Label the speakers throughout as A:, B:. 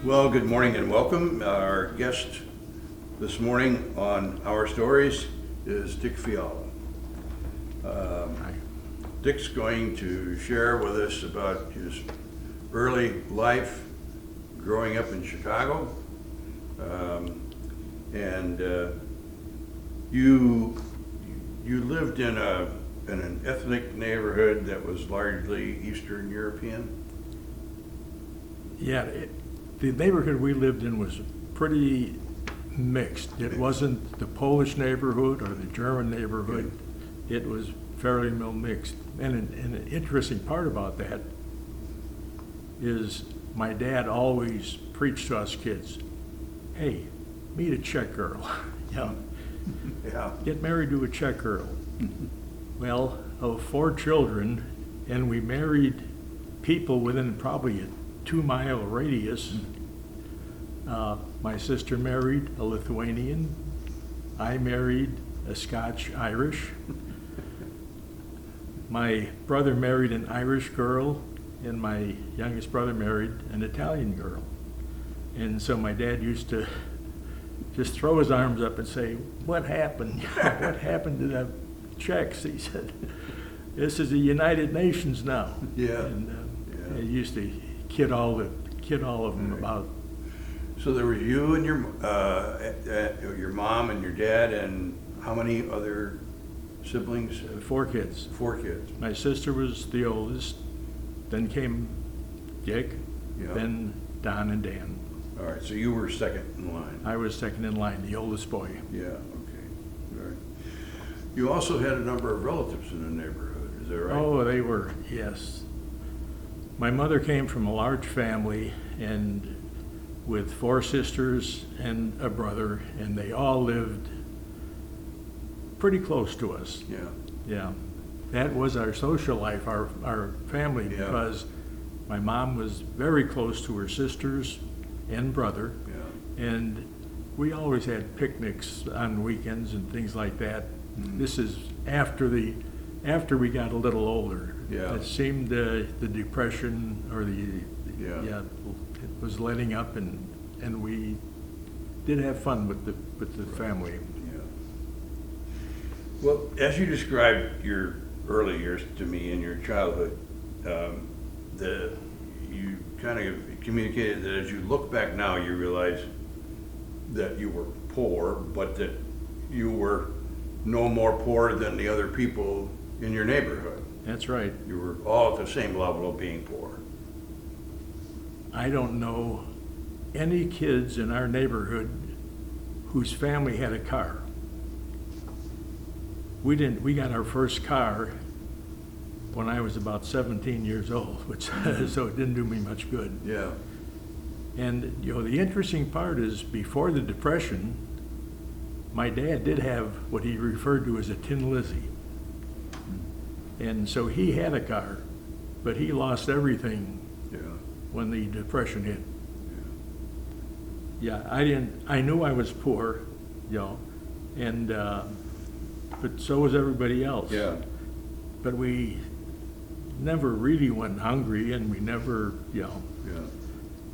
A: Well, good morning and welcome. Our guest this morning on Our Stories is Dick Fiala.
B: Hi.
A: Dick's going to share with us about his early life growing up in Chicago. And you lived in an ethnic neighborhood that was largely Eastern European?
B: Yeah, the neighborhood we lived in was pretty mixed. It wasn't the Polish neighborhood or the German neighborhood. It was fairly well mixed. And an interesting part about that is my dad always preached to us kids, hey, meet a Czech girl. Yeah.
A: Yeah.
B: Get married to a Czech girl. Well, of 4 children, and we married people within probably a 2-mile radius. My sister married a Lithuanian. I married a Scotch-Irish. My brother married an Irish girl, and my youngest brother married an Italian girl. And so my dad used to just throw his arms up and say, what happened? What happened to the Czechs? He said, this is the United Nations now.
A: Yeah.
B: And he used to kid all of them about.
A: So there was you and your mom and your dad and how many other siblings?
B: 4 kids.
A: 4 kids.
B: My sister was the oldest, then came Dick,
A: Yeah.
B: then Don and Dan.
A: All right, so you were second in line.
B: I was second in line, the oldest boy.
A: Yeah, okay. All right. You also had a number of relatives in the neighborhood, is that right?
B: Oh, they were, yes. My mother came from a large family and with 4 sisters and a brother, and they all lived pretty close to us.
A: Yeah.
B: Yeah. That was our social life, our family,
A: Yeah.
B: because my mom was very close to her sisters and brother,
A: Yeah.
B: and we always had picnics on weekends and things like that.
A: Mhm.
B: This is after we got a little older.
A: Yeah.
B: It seemed the depression or
A: Yeah.
B: it was letting up, and we did have fun with the family.
A: Yeah. Well, as you described your early years to me in your childhood, you kind of communicated that as you look back now, you realize that you were poor, but that you were no more poor than the other people in your neighborhood.
B: That's right.
A: You were all at the same level of being poor.
B: I don't know any kids in our neighborhood whose family had a car. We didn't. We got our first car when I was about 17 years old, which so it didn't do me much good.
A: Yeah.
B: And the interesting part is before the Depression, my dad did have what he referred to as a Tin Lizzie. And so he had a car, but he lost everything
A: Yeah.
B: when the Depression hit. Yeah, I knew I was poor, and but so was everybody else.
A: Yeah.
B: But we never really went hungry, and we never,
A: Yeah.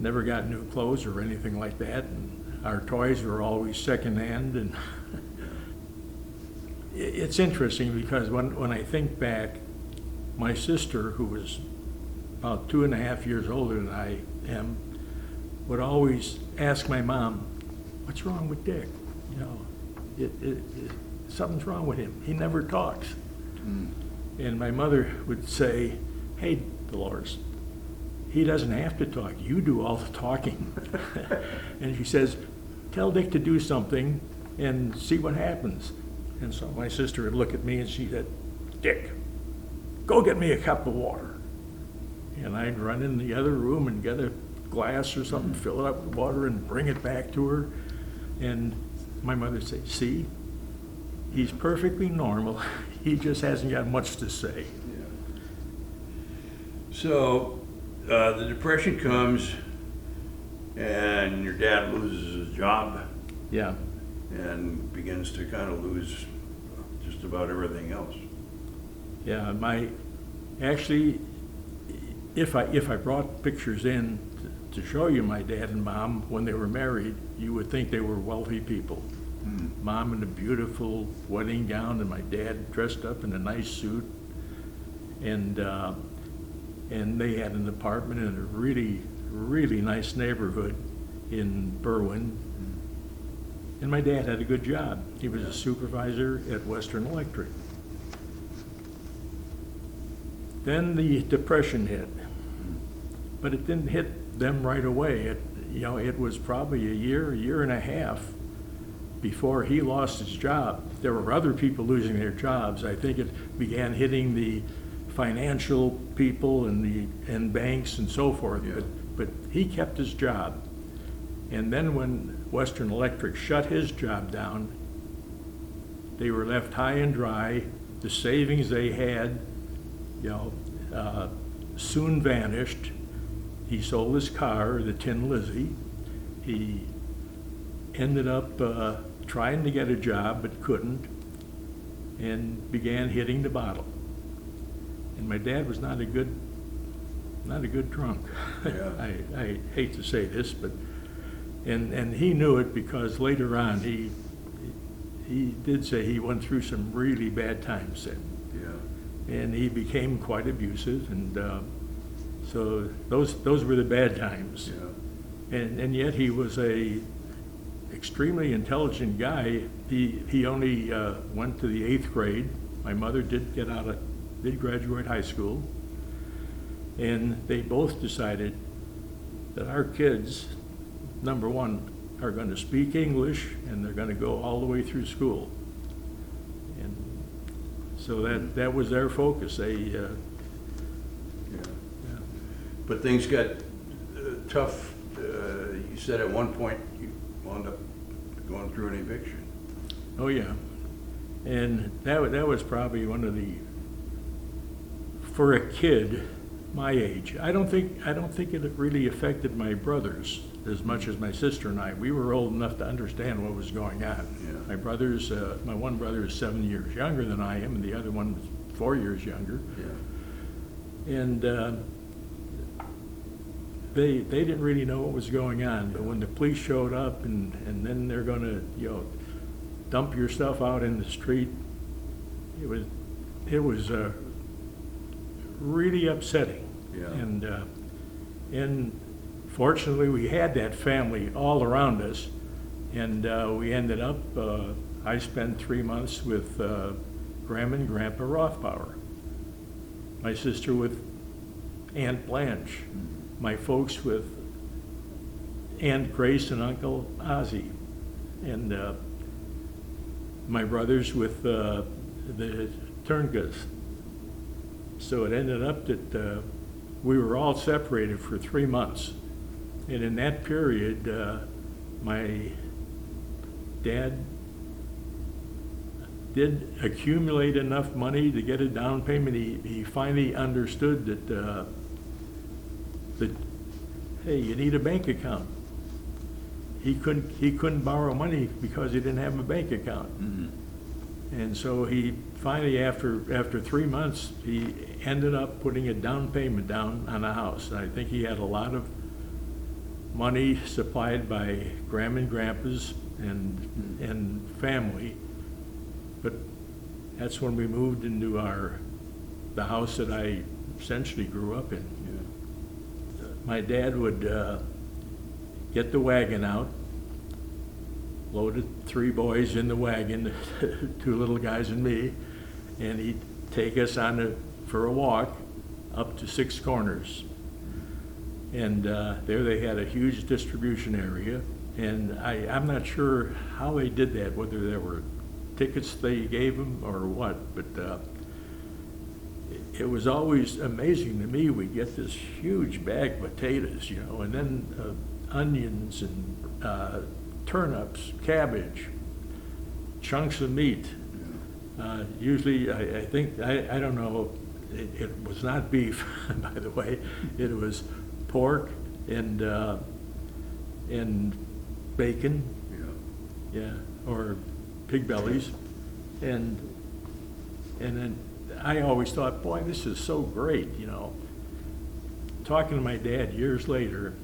B: never got new clothes or anything like that. And our toys were always secondhand, and it's interesting because when I think back, my sister, who was about 2.5 years older than I am, would always ask my mom, "What's wrong with Dick? Something's wrong with him. He never talks."
A: Mm.
B: And my mother would say, "Hey, Dolores, he doesn't have to talk. You do all the talking." And she says, "Tell Dick to do something and see what happens." And so my sister would look at me and she said, "Dick, go get me a cup of water." And I'd run in the other room and get a glass or something, fill it up with water and bring it back to her. And my mother would say, "See, he's perfectly normal. He just hasn't got much to say."
A: Yeah. So the Depression comes and your dad loses his job
B: Yeah.
A: and begins to kind of lose just about everything else.
B: Yeah, actually, if I brought pictures in to show you my dad and mom when they were married, you would think they were wealthy people. Mom in a beautiful wedding gown and my dad dressed up in a nice suit. And they had an apartment in a really, really nice neighborhood in Berwyn. And my dad had a good job. He was a supervisor at Western Electric. Then the Depression hit, but it didn't hit them right away. It was probably a year and a half before he lost his job. There were other people losing their jobs. I think it began hitting the financial people and banks and so forth.
A: Yeah.
B: But he kept his job. And then when Western Electric shut his job down, they were left high and dry. The savings they had, soon vanished. He sold his car, the Tin Lizzie. He ended up trying to get a job but couldn't, and began hitting the bottle. And my dad was not a good drunk.
A: Yeah.
B: I hate to say this, but and he knew it because later on he did say he went through some really bad times then.
A: Yeah.
B: And he became quite abusive, and so those were the bad times.
A: Yeah.
B: And yet he was a extremely intelligent guy. He only went to the 8th grade. My mother did graduate high school, and they both decided that our kids, number one, are going to speak English and they're going to go all the way through school. And so that was their focus. They
A: Yeah. But things got tough. You said at one point you wound up going through an eviction.
B: Oh yeah, and that was probably one of the, for a kid my age. I don't think it really affected my brothers as much as my sister and I. We were old enough to understand what was going on.
A: Yeah.
B: My one brother is 7 years younger than I am, and the other one was 4 years younger.
A: Yeah.
B: And they didn't really know what was going on. But when the police showed up, and then they're going to dump your stuff out in the street, it was really upsetting.
A: Yeah.
B: And fortunately we had that family all around us, and we ended up. I spent 3 months with Grandma and Grandpa Rothbauer. My sister with Aunt Blanche. My folks with Aunt Grace and Uncle Ozzie, and my brothers with the Turngas. So it ended up that we were all separated for 3 months. And in that period, my dad did accumulate enough money to get a down payment. He finally understood that hey, you need a bank account. He couldn't borrow money because he didn't have a bank account.
A: Mm-hmm.
B: And so he finally, after 3 months, he ended up putting a down payment down on a house. And I think he had a lot of money supplied by Grandma and Grandpa's and family. But that's when we moved into the house that I essentially grew up in.
A: Yeah.
B: My dad would get the wagon out, loaded 3 boys in the wagon, 2 little guys and me, and he'd take us for a walk up to 6 Corners. And there they had a huge distribution area, and I'm not sure how they did that, whether there were tickets they gave them or what, but it was always amazing to me. We'd get this huge bag of potatoes, and then onions and turnips, cabbage, chunks of meat. Usually, I think, I don't know, it was not beef, by the way. It was pork and bacon, yeah, or pig bellies, and then I always thought, boy, this is so great, Talking to my dad years later,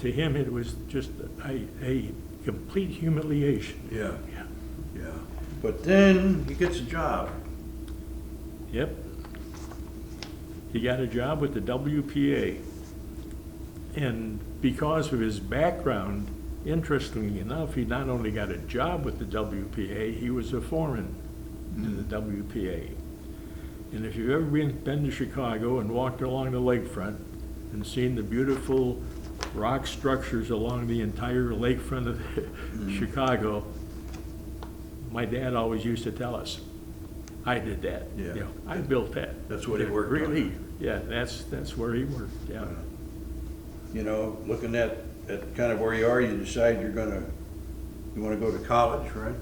B: to him, it was just a complete humiliation.
A: Yeah,
B: Yeah.
A: yeah. But then he gets a job.
B: Yep. He got a job with the WPA. And because of his background, interestingly enough, he not only got a job with the WPA, he was a foreman in the WPA. And if you've ever been to Chicago and walked along the lakefront and seen the beautiful rock structures along the entire lakefront of Chicago, my dad always used to tell us, I did that.
A: Yeah.
B: You know, I built that.
A: That's what he worked on.
B: Really, yeah, that's where he worked, yeah.
A: You know, looking at kind of where you are, you decide you want to go to college, right?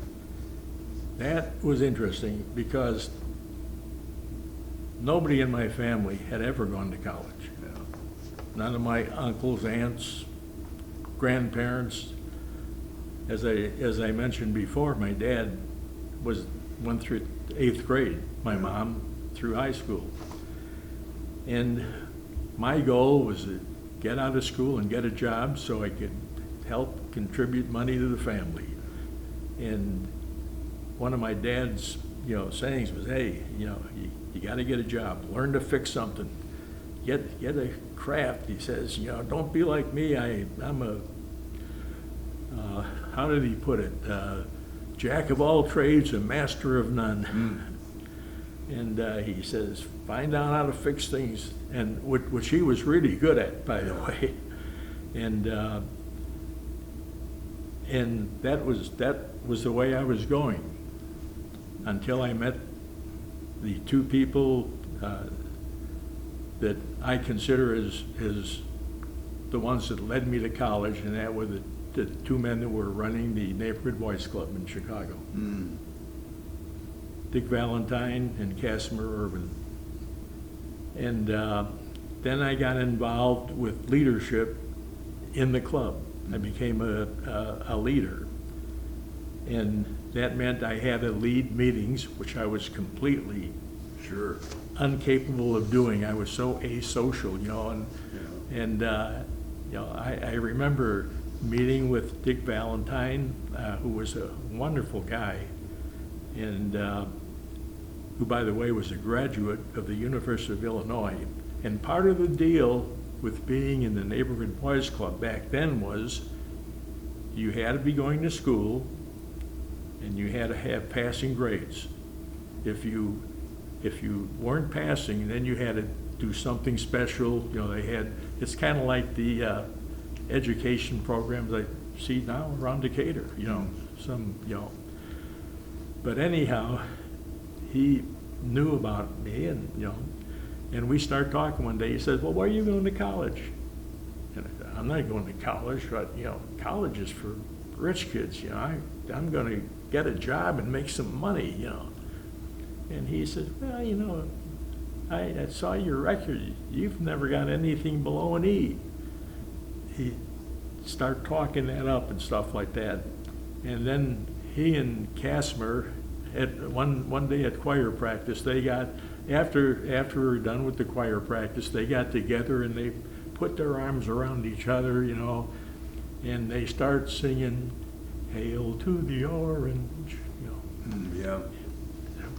B: That was interesting because nobody in my family had ever gone to college.
A: Yeah.
B: None of my uncles, aunts, grandparents. As I mentioned before, my dad went through 8th grade, my mom through high school. And my goal was to get out of school and get a job so I could help contribute money to the family. And one of my dad's, sayings was, hey, you got to get a job, learn to fix something, get a craft. He says, don't be like me. I'm a, how did he put it? Jack of all trades, a master of none. And he says, find out how to fix things, and which he was really good at, by the way. And that was the way I was going until I met the two people that I consider as the ones that led me to college, and that were the two men that were running the Neighborhood Boys Club in Chicago. Dick Valentine and Casimir Urban. And then I got involved with leadership in the club. I became a leader. And that meant I had to lead meetings, which I was completely incapable of doing. I was so asocial, I remember meeting with Dick Valentine, who was a wonderful guy, and who, by the way, was a graduate of the University of Illinois. And part of the deal with being in the Neighborhood Boys Club back then was you had to be going to school and you had to have passing grades. If you weren't passing, then you had to do something special. It's kind of like the education programs I see now around Decatur, But anyhow, he knew about me, and we started talking one day. He said, well, where are you going to college? And I said, I'm not going to college, but, college is for rich kids, I'm going to get a job and make some money, And he said, well, I saw your record. You've never got anything below an E. He started talking that up and stuff like that. And then he and Casimir, at one day at choir practice, they got, after we were done with the choir practice, they got together and they put their arms around each other, and they start singing, Hail to the Orange,
A: Yeah.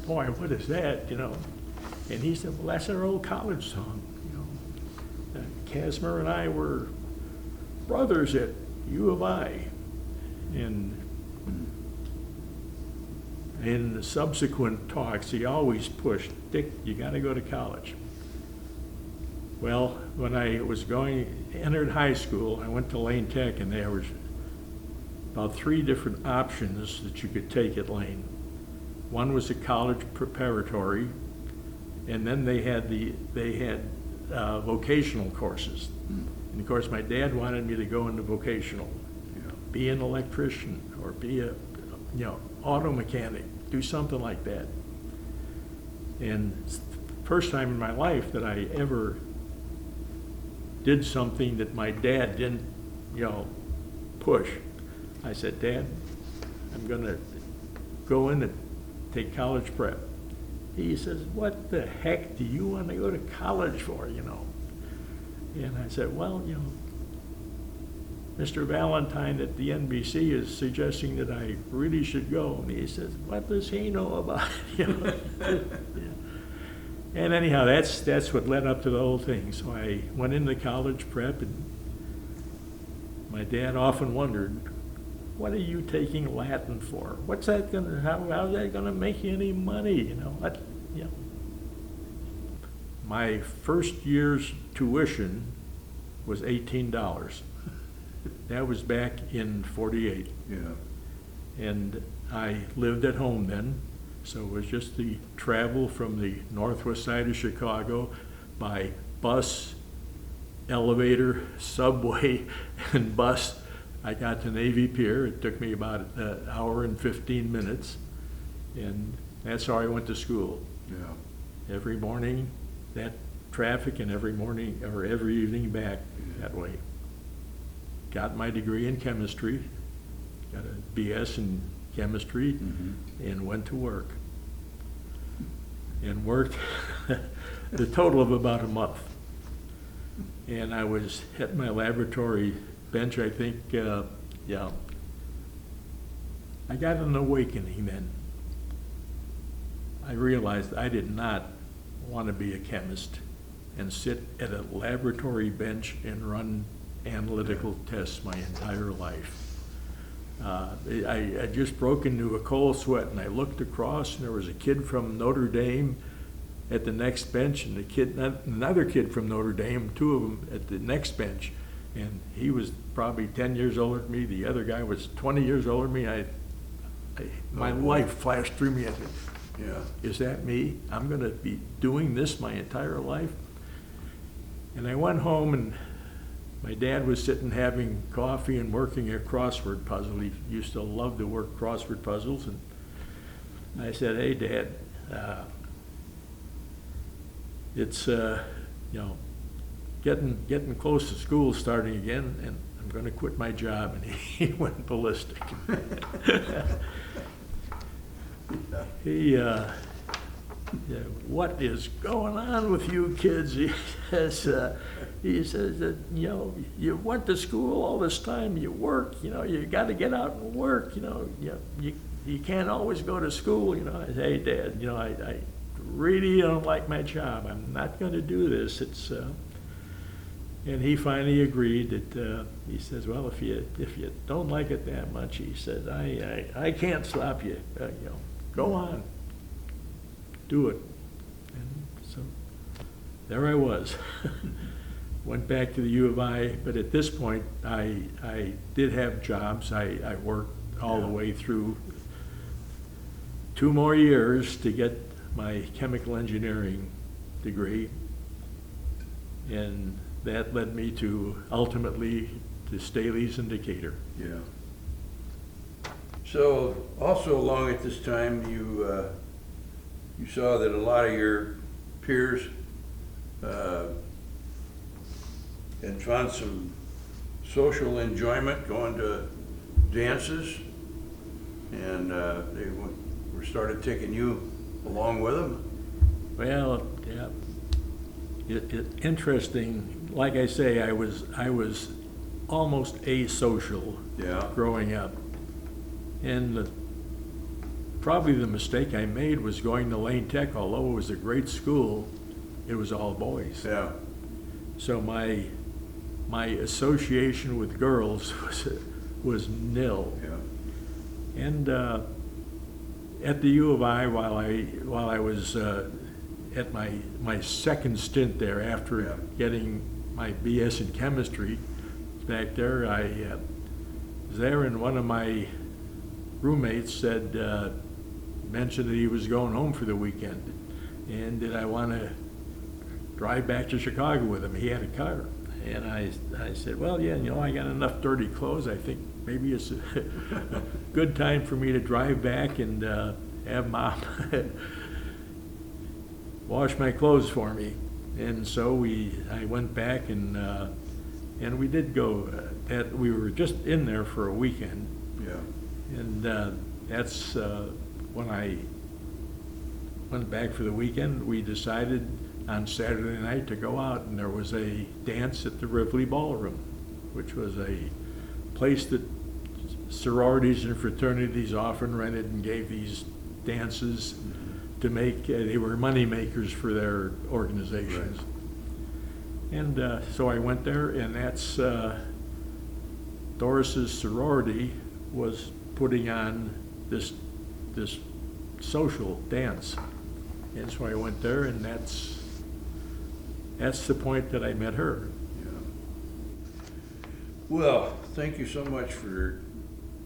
B: Boy, what is that, And he said, well, that's our old college song, Casimir and I were brothers at U of I. And in the subsequent talks, he always pushed, Dick, you got to go to college. Well, when I entered high school, I went to Lane Tech, and there was about 3 different options that you could take at Lane. One was a college preparatory, and then they had vocational courses. And of course, my dad wanted me to go into vocational, be an electrician or be a, auto mechanic, do something like that. And it's the first time in my life that I ever did something that my dad didn't, push. I said, Dad, I'm going to go in and take college prep. He says, what the heck do you want to go to college for, And I said, well, Mr. Valentine at the NBC is suggesting that I really should go. And he says, what does he know about it? You know? Yeah. And anyhow, that's what led up to the whole thing. So I went into college prep, and my dad often wondered, what are you taking Latin for? What's that gonna, how's that gonna make you any money? You know, what, you know. My first year's tuition was $18. That was back in '48.
A: Yeah.
B: And I lived at home then, so it was just the travel from the northwest side of Chicago by bus, elevator, subway, and bus. I got to Navy Pier. It took me about an hour and 15 minutes, and that's how I went to school.
A: Yeah.
B: Every morning, that traffic, and every morning or every evening back that way. Got my degree in chemistry, got a BS in chemistry, and went to work. And worked the total of about a month. And I was at my laboratory bench, I think, yeah. I got an awakening then. I realized I did not want to be a chemist and sit at a laboratory bench and run analytical tests my entire life. I just broke into a cold sweat, and I looked across, and there was a kid from Notre Dame at the next bench, and another kid from Notre Dame, two of them at the next bench. And he was probably 10 years older than me. The other guy was 20 years older than me. My life flashed through me. I said,
A: Yeah.
B: is that me? I'm going to be doing this my entire life? And I went home, and my dad was sitting having coffee and working a crossword puzzle. He used to love to work crossword puzzles. And I said, hey, Dad, it's, you know, getting close to school starting again, and I'm going to quit my job. And he went ballistic. Yeah, what is going on with you kids? He says that, you know, you went to school all this time, you work, you know, you got to get out and work, you know, you can't always go to school, you know. I say, hey, Dad, you know, I really don't like my job. I'm not going to do this. It's and he finally agreed that he says, well, if you don't like it that much, he says, I can't stop you. You know, go on, do it. And so there I was. Went back to the U of I, but at this point, I did have jobs. I worked all the way through 2 more years to get my chemical engineering degree, and that led me to ultimately to Staley's in Decatur.
A: Yeah. So also along at this time, you saw that a lot of your peers had found some social enjoyment going to dances, and they were started taking you along with them.
B: Well, yeah, interesting. Like I say, I was almost asocial growing up, and probably the mistake I made was going to Lane Tech. Although it was a great school, it was all boys.
A: Yeah.
B: So my association with girls was nil.
A: Yeah.
B: And at the U of I, while I was at my second stint there after getting my BS in chemistry, back there, I was there, and one of my roommates said, mentioned that he was going home for the weekend, and did I want to drive back to Chicago with him? He had a car. And I said, well, yeah, you know, I got enough dirty clothes. I think maybe it's a good time for me to drive back and have Mom wash my clothes for me. And so I went back, and we did go. We were just in there for a weekend.
A: Yeah.
B: And that's when I went back for the weekend. We decided on Saturday night to go out, and there was a dance at the Rivley Ballroom, which was a place that sororities and fraternities often rented and gave these dances to make, they were money makers for their organizations.
A: Right.
B: And so I went there, and that's, Doris's sorority was putting on this social dance. And so I went there, and that's the point that I met her.
A: Yeah. Well, thank you so much for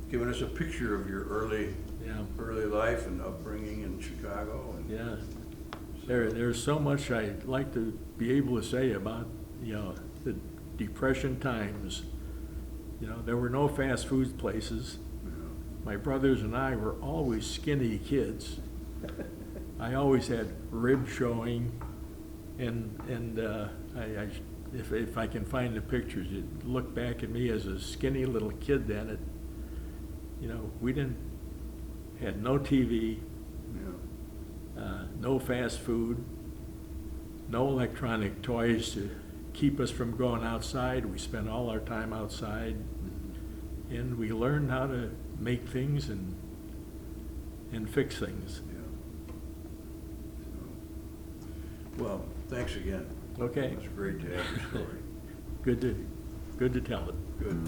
A: giving us a picture of your early life and upbringing in Chicago. And
B: Yeah. There's so much I'd like to be able to say about, the Depression times. There were no fast food places. My brothers and I were always skinny kids. I always had ribs showing, and if I can find the pictures, you look back at me as a skinny little kid then. We had no TV, no fast food, no electronic toys to keep us from going outside. We spent all our time outside, and we learned how to make things and fix things.
A: Well, thanks again.
B: Okay.
A: It's great to have your story.
B: Good to tell it.
A: Good.